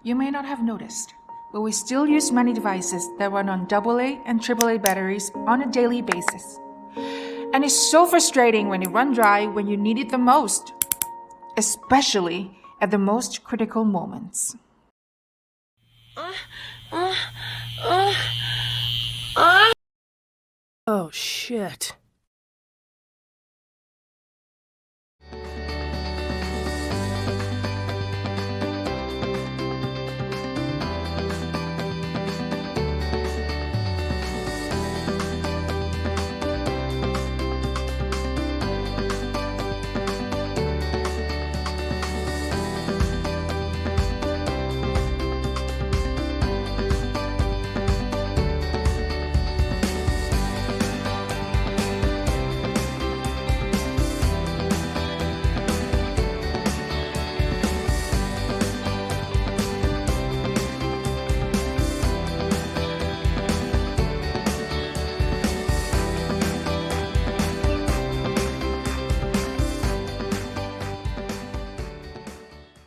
You may not have noticed, but we still use many devices that run on AA and AAA batteries on a daily basis. And it's so frustrating when they run dry when you need it the most, especially at the most critical moments. Oh shit.